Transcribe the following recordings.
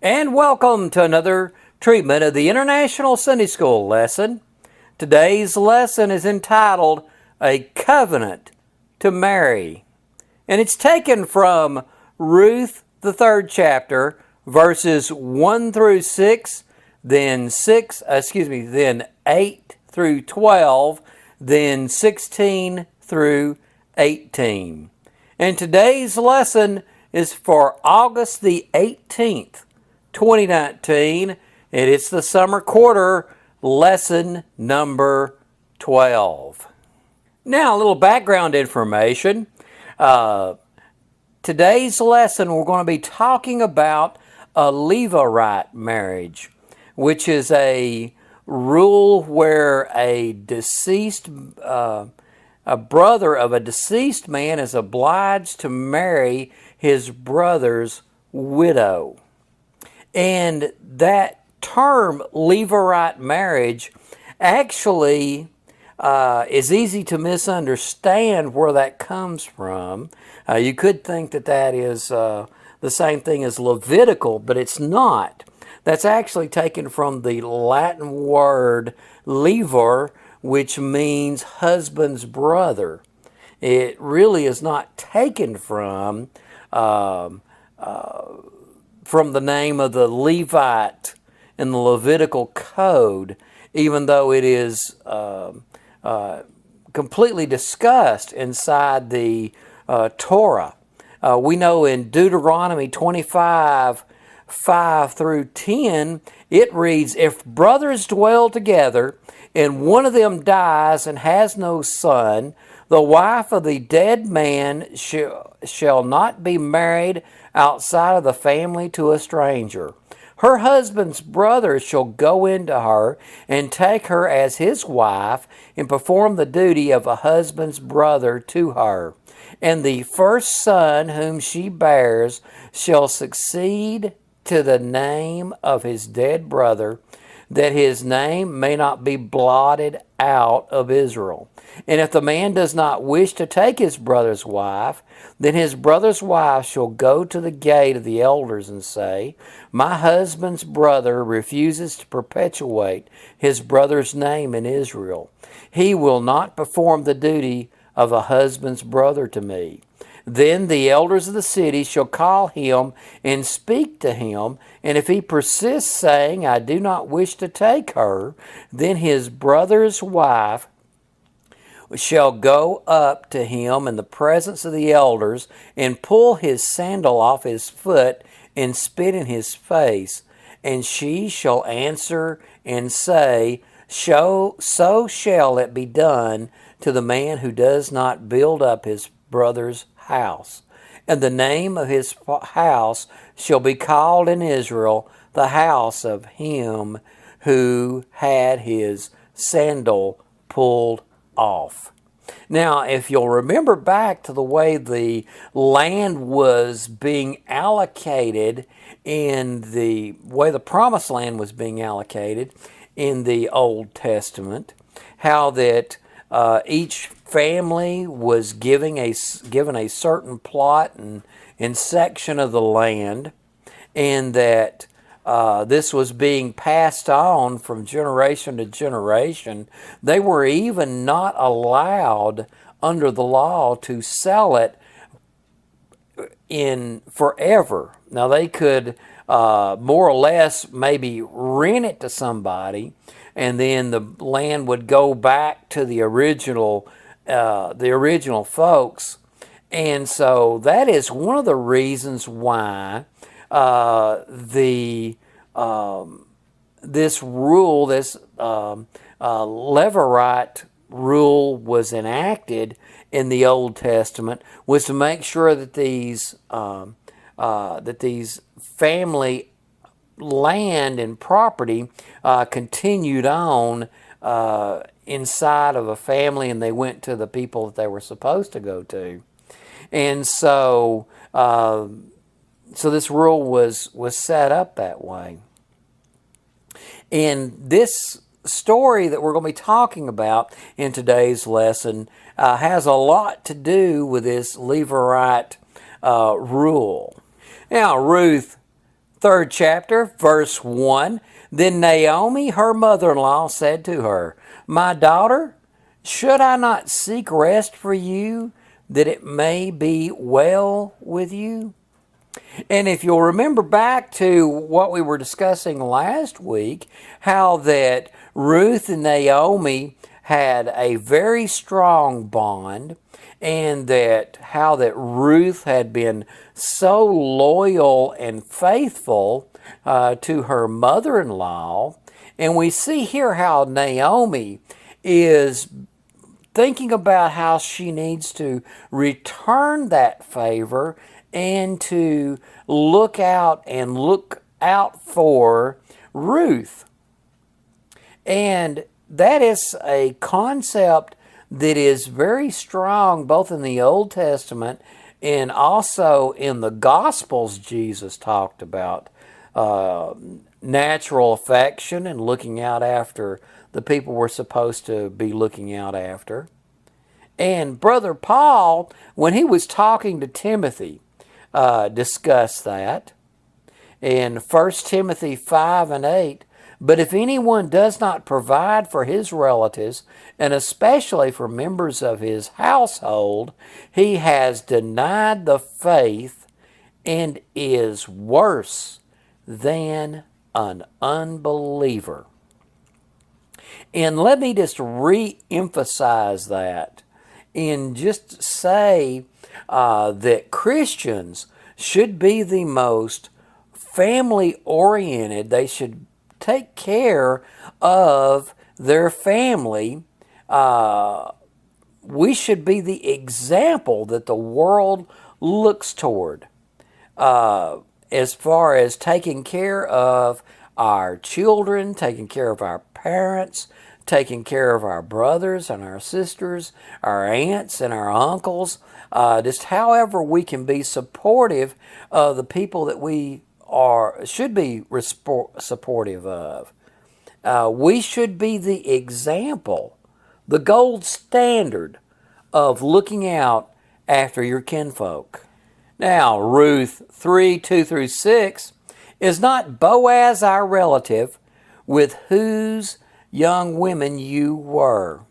And welcome to another treatment of the International Sunday School lesson. Today's lesson is entitled A Covenant to Marry. And it's taken from Ruth, the third chapter, verses 1 through 6, then 8 through 12, then 16 through 18. And today's lesson is for August the 18th, 2019, and it's the summer quarter, lesson number 12. Now, a little background information. Today's lesson, we're going to be talking about a Levirate marriage, which is a rule where a brother of a deceased man is obliged to marry his brother's widow. And that term, Levirate marriage, actually is easy to misunderstand where that comes from. You could think that that is the same thing as Levitical, but it's not. That's actually taken from the Latin word lever, which means husband's brother. It really is not taken from the name of the Levite in the Levitical code, even though it is completely discussed inside the Torah. We know in Deuteronomy 25, 5 through 10, it reads, "If brothers dwell together, and one of them dies and has no son, the wife of the dead man shall not be married outside of the family to a stranger. Her husband's brother shall go into her and take her as his wife and perform the duty of a husband's brother to her. And the first son whom she bears shall succeed to the name of his dead brother, that his name may not be blotted out of Israel. And if the man does not wish to take his brother's wife, then his brother's wife shall go to the gate of the elders and say, My husband's brother refuses to perpetuate his brother's name in Israel. He will not perform the duty of a husband's brother to me. Then the elders of the city shall call him and speak to him, and if he persists, saying, I do not wish to take her, then his brother's wife shall go up to him in the presence of the elders and pull his sandal off his foot and spit in his face. And she shall answer and say, So shall it be done to the man who does not build up his brother's house. And the name of his house shall be called in Israel the house of him who had his sandal pulled off. Now, if you'll remember back to the way the land was being allocated in the way the promised land was being allocated in the Old Testament, how that each family was given a certain plot and section of the land, and that this was being passed on from generation to generation. They were even not allowed under the law to sell it in forever. Now they could more or less maybe rent it to somebody, and then the land would go back to the original folks. And so that is one of the reasons why this rule, this Levirate rule, was enacted in the Old Testament, was to make sure that these family land and property continued on inside of a family, and they went to the people that they were supposed to go to. And so this rule was set up that way. And this story that we're going to be talking about in today's lesson has a lot to do with this Levirate rule. Now, Ruth Third chapter, verse 1. Then Naomi, her mother-in-law, said to her, My daughter, should I not seek rest for you, that it may be well with you? And if you'll remember back to what we were discussing last week, how that Ruth and Naomi had a very strong bond, and that how that Ruth had been so loyal and faithful to her mother-in-law. And we see here how Naomi is thinking about how she needs to return that favor and to look out for Ruth. And that is a concept that is very strong both in the Old Testament and also in the Gospels. Jesus talked about natural affection and looking out after the people we're supposed to be looking out after. And Brother Paul, when he was talking to Timothy, discussed that in 1 Timothy 5 and 8. But if anyone does not provide for his relatives, and especially for members of his household, he has denied the faith and is worse than an unbeliever. And let me just re-emphasize that and just say that Christians should be the most family-oriented. They should take care of their family. We should be the example that the world looks toward as far as taking care of our children, taking care of our parents, taking care of our brothers and our sisters, our aunts and our uncles, just however we can be supportive of the people that we should be supportive of. We should be the example, the gold standard of looking out after your kinfolk. Now, Ruth 3, 2 through 6, is not Boaz our relative, with whose young women you were?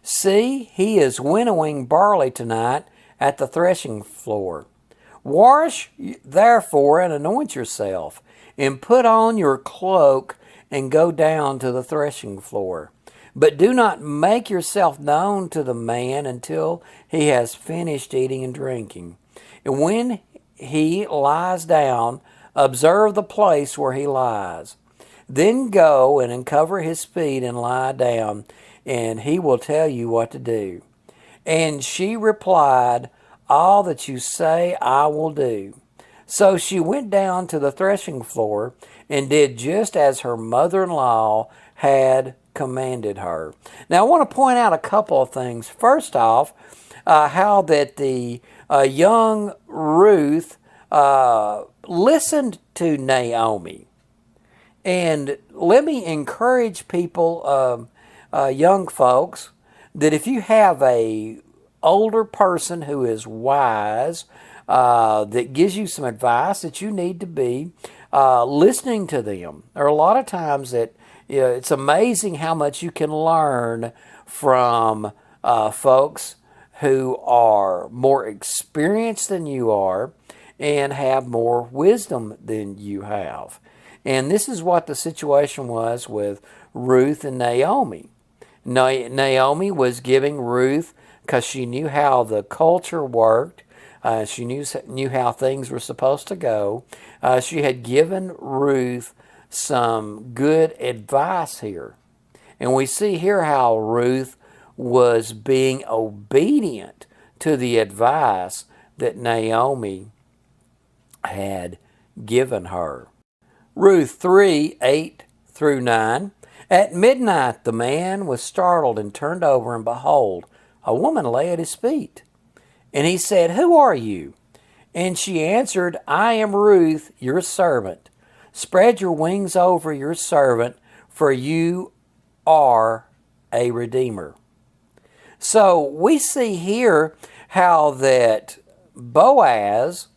See, he is winnowing barley tonight at the threshing floor. Wash therefore and anoint yourself, and put on your cloak, and go down to the threshing floor. But do not make yourself known to the man until he has finished eating and drinking. And when he lies down, observe the place where he lies. Then go and uncover his feet and lie down, and he will tell you what to do. And she replied, All that you say I will do. So she went down to the threshing floor and did just as her mother-in-law had commanded her. Now I want to point out a couple of things. First off, how that the young Ruth listened to Naomi. And let me encourage people, young folks, that if you have a older person who is wise, that gives you some advice, that you need to be listening to them. There are a lot of times that it's amazing how much you can learn from folks who are more experienced than you are and have more wisdom than you have. And this is what the situation was with Ruth and Naomi. Naomi was giving Ruth, because she knew how the culture worked, she knew how things were supposed to go. She had given Ruth some good advice here. And we see here how Ruth was being obedient to the advice that Naomi had given her. Ruth 3, 8 through 9. At midnight the man was startled and turned over, and behold, a woman lay at his feet. And he said, Who are you? And she answered, I am Ruth, your servant. Spread your wings over your servant, for you are a redeemer. So we see here how that Boaz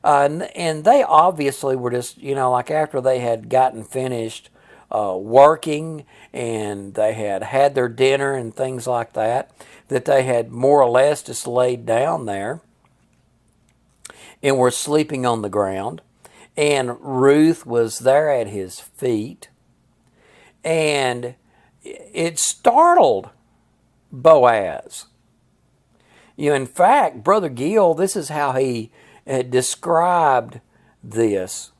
And they obviously were just, like after they had gotten finished working and they had had their dinner and things like that, that they had more or less just laid down there and were sleeping on the ground. And Ruth was there at his feet. And it startled Boaz. In fact, Brother Gill, this is how he had described this,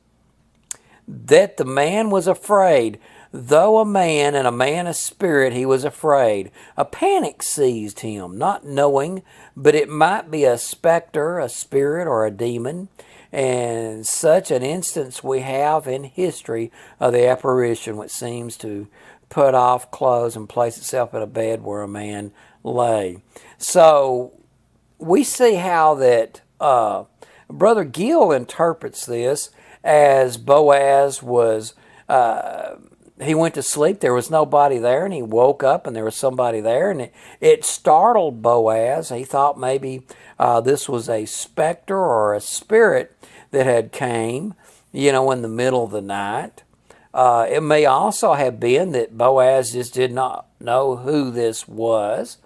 that the man was afraid. Though a man and a man of spirit, he was afraid. A panic seized him, not knowing, but it might be a specter, a spirit, or a demon. And such an instance we have in history of the apparition, which seems to put off clothes and place itself in a bed where a man lay. So we see how that Brother Gill interprets this as Boaz was, he went to sleep, there was nobody there, and he woke up and there was somebody there, and it startled Boaz. He thought maybe this was a specter or a spirit that had came, in the middle of the night. It may also have been that Boaz just did not know who this was,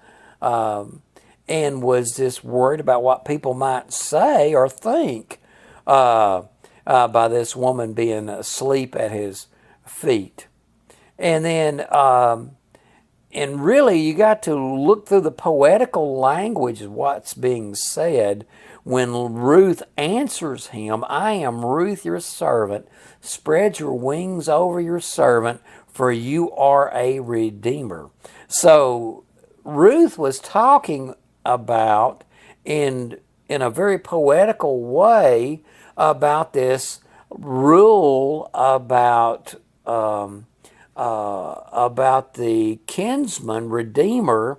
and was just worried about what people might say or think by this woman being asleep at his feet. And then, and really, you got to look through the poetical language of what's being said when Ruth answers him, I am Ruth, your servant. Spread your wings over your servant, for you are a redeemer. So Ruth was talking about, in a very poetical way, about this rule about the kinsman redeemer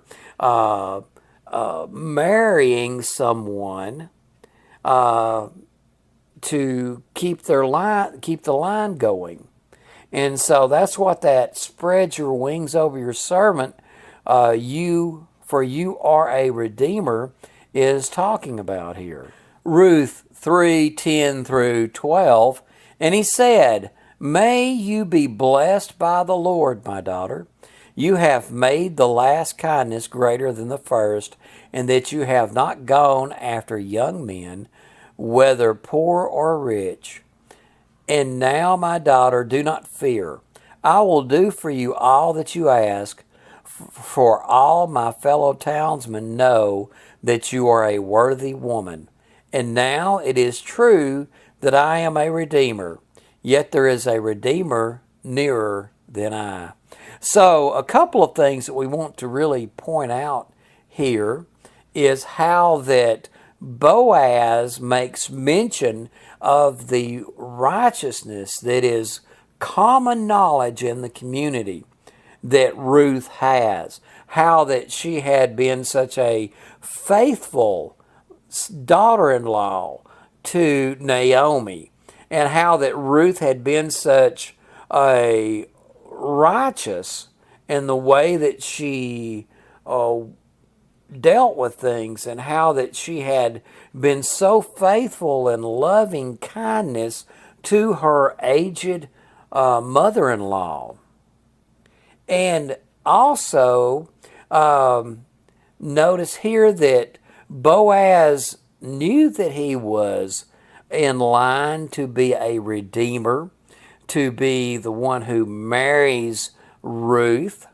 marrying someone to keep the line going. And so that's what that spread your wings over your servant, for you are a redeemer, is talking about here. Ruth 3:10 through 12, and he said, May you be blessed by the Lord, my daughter. You have made the last kindness greater than the first, and that you have not gone after young men, whether poor or rich. And now, my daughter, do not fear. I will do for you all that you ask, for all my fellow townsmen know that you are a worthy woman. And now it is true that I am a redeemer, yet there is a redeemer nearer than I. So a couple of things that we want to really point out here is how that Boaz makes mention of the righteousness that is common knowledge in the community that Ruth has. How that she had been such a faithful daughter-in-law to Naomi, and how that Ruth had been such a righteous in the way that she dealt with things, and how that she had been so faithful and loving kindness to her aged mother-in-law. And also notice here that Boaz knew that he was in line to be a redeemer, to be the one who marries Ruth.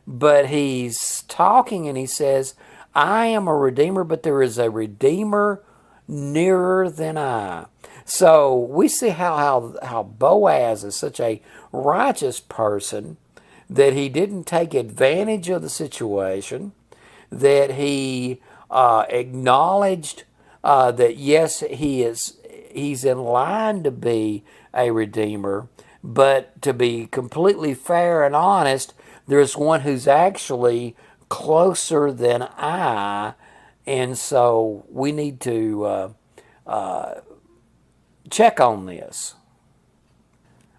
But he's talking and he says, I am a redeemer, but there is a redeemer nearer than I. So we see how Boaz is such a righteous person, that he didn't take advantage of the situation, that he acknowledged that yes, he's in line to be a redeemer, but to be completely fair and honest, there's one who's actually closer than I, and so we need to check on this.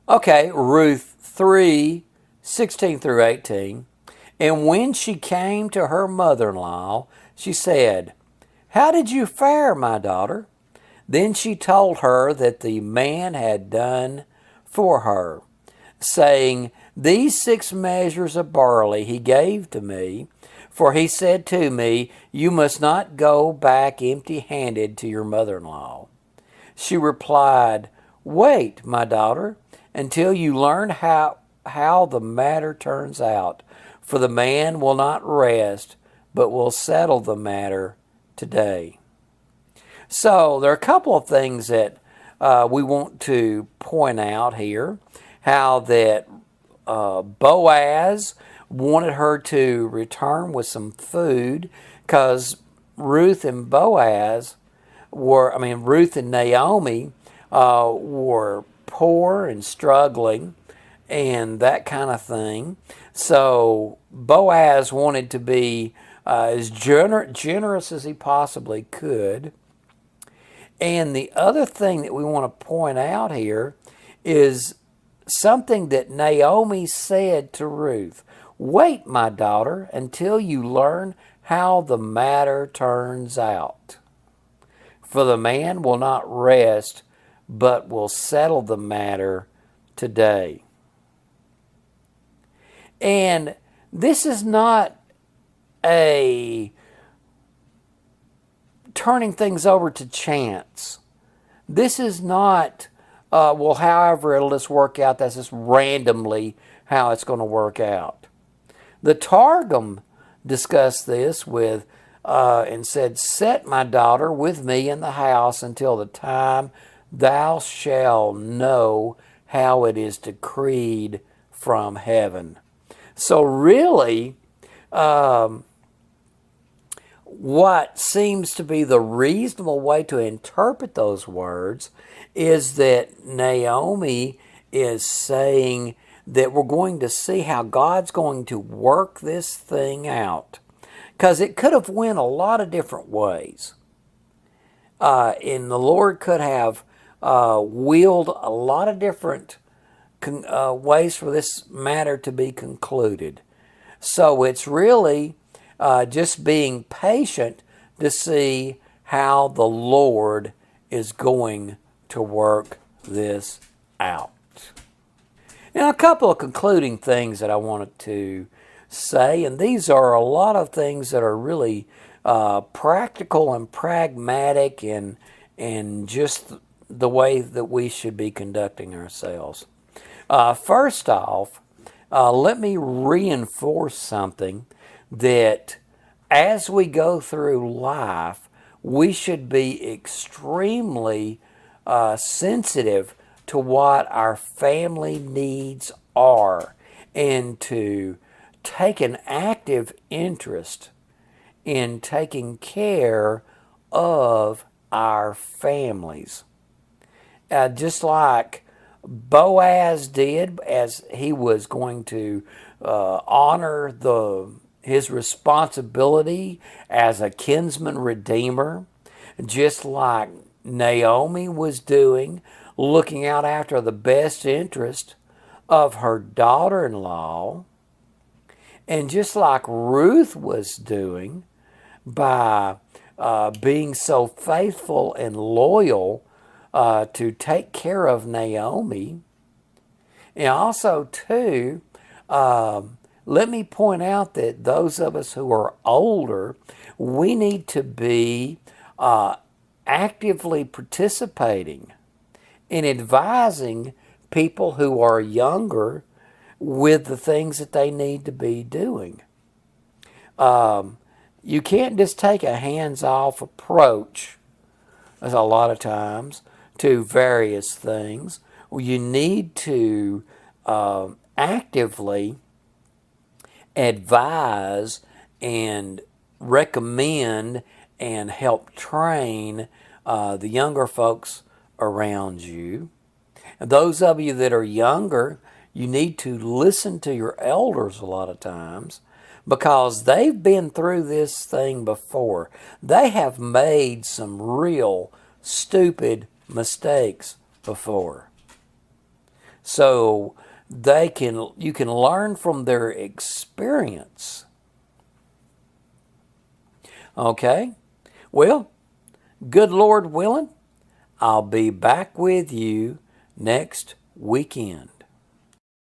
Okay, Ruth 3:16 through 18. And when she came to her mother-in-law, she said, How did you fare, my daughter? Then she told her that the man had done for her, saying, These 6 measures of barley he gave to me, for he said to me, You must not go back empty-handed to your mother-in-law. She replied, Wait, my daughter, until you learn how the matter turns out, for the man will not rest, but will settle the matter today. So there are a couple of things that we want to point out here. How that Boaz wanted her to return with some food because Ruth and Ruth and Naomi were poor and struggling and that kind of thing. So Boaz wanted to be as generous as he possibly could. And the other thing that we want to point out here is something that Naomi said to Ruth. Wait, my daughter, until you learn how the matter turns out. For the man will not rest, but will settle the matter today. And this is not a turning things over to chance. This is not, however it'll just work out, that's just randomly how it's going to work out. The Targum discussed this with and said, Set my daughter with me in the house until the time thou shalt know how it is decreed from heaven. So really, what seems to be the reasonable way to interpret those words is that Naomi is saying that we're going to see how God's going to work this thing out. Because it could have went a lot of different ways. And the Lord could have willed a lot of different ways for this matter to be concluded. So it's really just being patient to see how the Lord is going to work this out. Now, a couple of concluding things that I wanted to say, and these are a lot of things that are really practical and pragmatic and just the way that we should be conducting ourselves. First off, let me reinforce something that as we go through life, we should be extremely sensitive to what our family needs are and to take an active interest in taking care of our families. Just like Boaz did, as he was going to honor his responsibility as a kinsman redeemer, just like Naomi was doing, looking out after the best interest of her daughter-in-law, and just like Ruth was doing by being so faithful and loyal to take care of Naomi. And also, too, let me point out that those of us who are older, we need to be actively participating in advising people who are younger with the things that they need to be doing. You can't just take a hands-off approach, as a lot of times, to various things. You need to actively advise and recommend and help train the younger folks around you. And those of you that are younger, you need to listen to your elders a lot of times because they've been through this thing before. They have made some real stupid mistakes before. So you can learn from their experience. Okay? Well, good Lord willing, I'll be back with you next weekend.